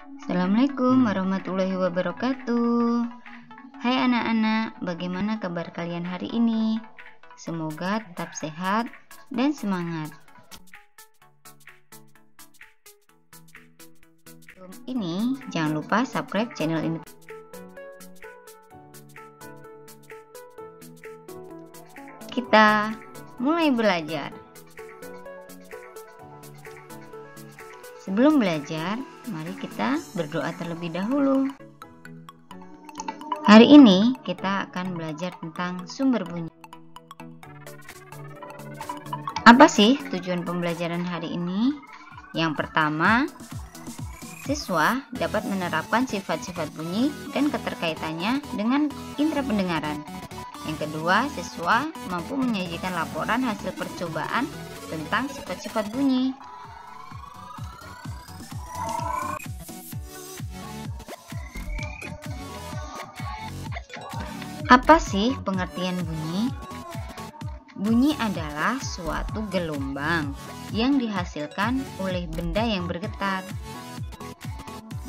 Assalamualaikum warahmatullahi wabarakatuh. Hai anak-anak, bagaimana kabar kalian hari ini? Semoga tetap sehat dan semangat. Sebelum ini, jangan lupa subscribe channel ini. Kita mulai belajar. Sebelum belajar, mari kita berdoa terlebih dahulu. Hari ini kita akan belajar tentang sumber bunyi. Apa sih tujuan pembelajaran hari ini? Yang pertama, siswa dapat menerapkan sifat-sifat bunyi dan keterkaitannya dengan indera pendengaran. Yang kedua, siswa mampu menyajikan laporan hasil percobaan tentang sifat-sifat bunyi. Apa sih pengertian bunyi? Bunyi adalah suatu gelombang yang dihasilkan oleh benda yang bergetar.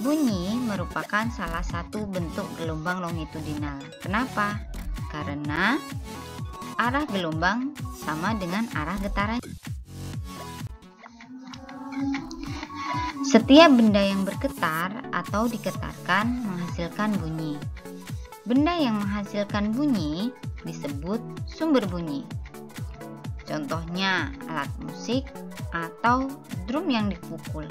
Bunyi merupakan salah satu bentuk gelombang longitudinal. Kenapa? Karena arah gelombang sama dengan arah getaran. Setiap benda yang bergetar atau digetarkan menghasilkan bunyi. Benda yang menghasilkan bunyi disebut sumber bunyi. Contohnya alat musik atau drum yang dipukul.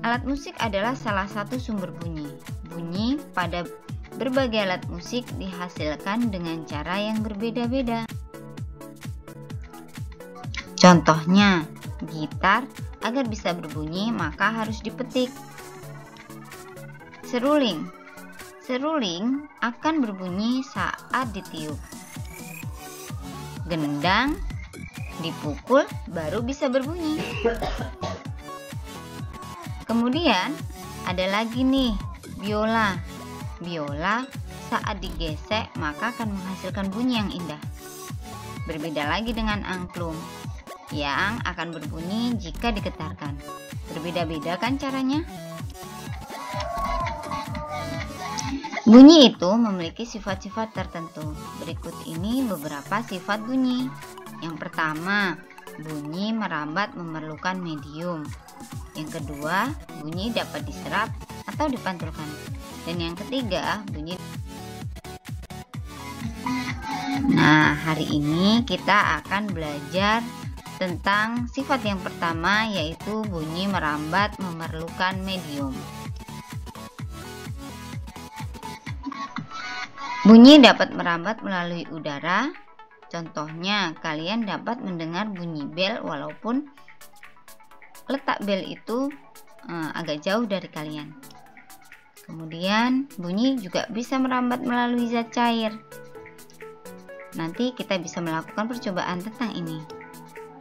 Alat musik adalah salah satu sumber bunyi. Bunyi pada berbagai alat musik dihasilkan dengan cara yang berbeda-beda. Contohnya, gitar agar bisa berbunyi maka harus dipetik. Seruling akan berbunyi saat ditiup. Gendang dipukul baru bisa berbunyi. Kemudian ada lagi nih, biola. Biola saat digesek maka akan menghasilkan bunyi yang indah. Berbeda lagi dengan angklung yang akan berbunyi jika digetarkan. Berbeda-beda kan caranya? Bunyi itu memiliki sifat-sifat tertentu. Berikut ini beberapa sifat bunyi. Yang pertama, bunyi merambat memerlukan medium. Yang kedua, bunyi dapat diserap atau dipantulkan. Dan yang ketiga, bunyi. Nah, hari ini kita akan belajar tentang sifat yang pertama, yaitu bunyi merambat memerlukan medium. Bunyi dapat merambat melalui udara. Contohnya, kalian dapat mendengar bunyi bel walaupun letak bel itu agak jauh dari kalian. Kemudian, bunyi juga bisa merambat melalui zat cair. Nanti kita bisa melakukan percobaan tentang ini.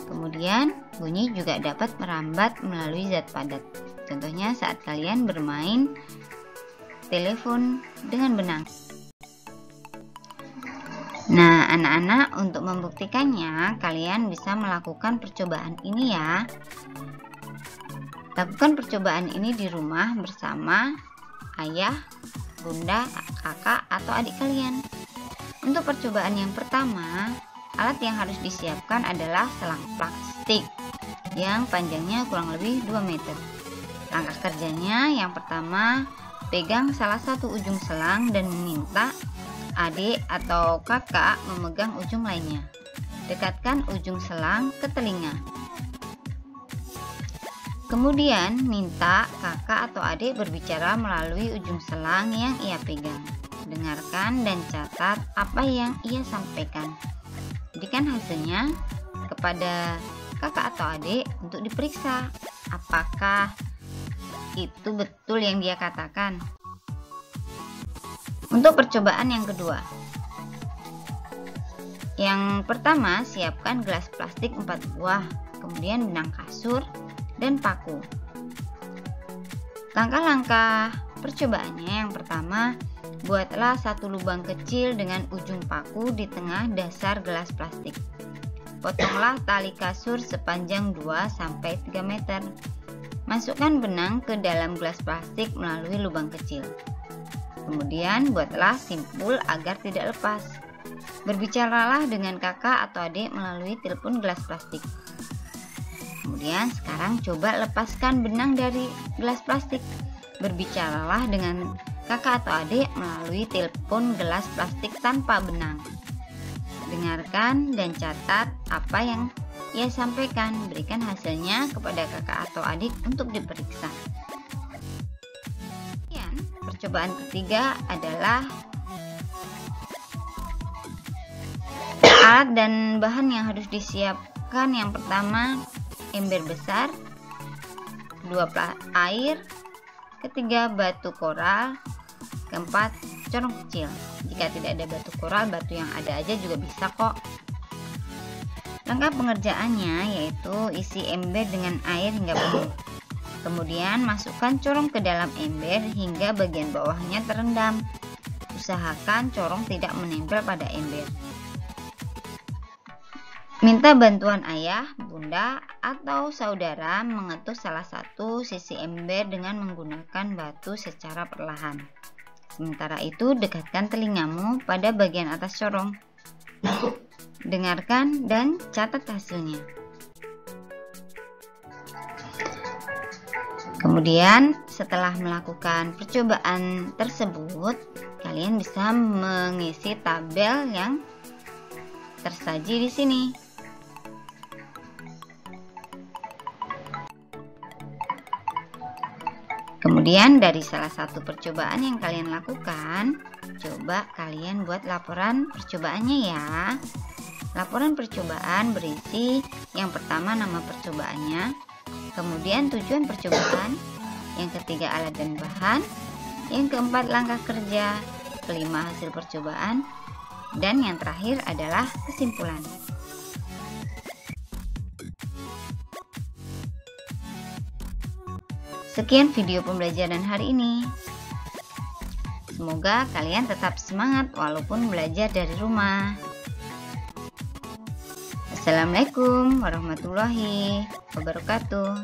Kemudian, bunyi juga dapat merambat melalui zat padat. Contohnya saat kalian bermain telepon dengan benang. Nah, anak-anak, untuk membuktikannya, kalian bisa melakukan percobaan ini ya. Lakukan percobaan ini di rumah bersama ayah, bunda, kakak, atau adik kalian. Untuk percobaan yang pertama, alat yang harus disiapkan adalah selang plastik yang panjangnya kurang lebih 2 meter. Langkah kerjanya, yang pertama, pegang salah satu ujung selang dan meminta adik atau kakak memegang ujung lainnya. Dekatkan ujung selang ke telinga. Kemudian minta kakak atau adik berbicara melalui ujung selang yang ia pegang. Dengarkan dan catat apa yang ia sampaikan. Jadikan hasilnya kepada kakak atau adik untuk diperiksa apakah itu betul yang dia katakan. Untuk percobaan yang kedua, yang pertama, siapkan gelas plastik 4 buah, kemudian benang kasur dan paku. Langkah-langkah percobaannya, yang pertama, buatlah satu lubang kecil dengan ujung paku di tengah dasar gelas plastik. Potonglah tali kasur sepanjang 2-3 meter. Masukkan benang ke dalam gelas plastik melalui lubang kecil. Kemudian buatlah simpul agar tidak lepas. Berbicaralah dengan kakak atau adik melalui telepon gelas plastik. Kemudian sekarang coba lepaskan benang dari gelas plastik. Berbicaralah dengan kakak atau adik melalui telepon gelas plastik tanpa benang. Dengarkan dan catat apa yang ia sampaikan. Berikan hasilnya kepada kakak atau adik untuk diperiksa. Percobaan ketiga adalah alat dan bahan yang harus disiapkan. Yang pertama, ember besar, kedua air, ketiga batu koral, keempat corong kecil. Jika tidak ada batu koral, batu yang ada aja juga bisa kok. Langkah pengerjaannya yaitu isi ember dengan air hingga penuh. Kemudian masukkan corong ke dalam ember hingga bagian bawahnya terendam. Usahakan corong tidak menempel pada ember. Minta bantuan ayah, bunda, atau saudara mengetuk salah satu sisi ember dengan menggunakan batu secara perlahan. Sementara itu, dekatkan telingamu pada bagian atas corong. Dengarkan dan catat hasilnya. Kemudian setelah melakukan percobaan tersebut, kalian bisa mengisi tabel yang tersaji di sini. Kemudian dari salah satu percobaan yang kalian lakukan, coba kalian buat laporan percobaannya ya. Laporan percobaan berisi yang pertama nama percobaannya, kemudian tujuan percobaan, yang ketiga alat dan bahan, yang keempat langkah kerja, kelima hasil percobaan, dan yang terakhir adalah kesimpulan. Sekian video pembelajaran hari ini. Semoga kalian tetap semangat walaupun belajar dari rumah. Assalamualaikum warahmatullahi wabarakatuh.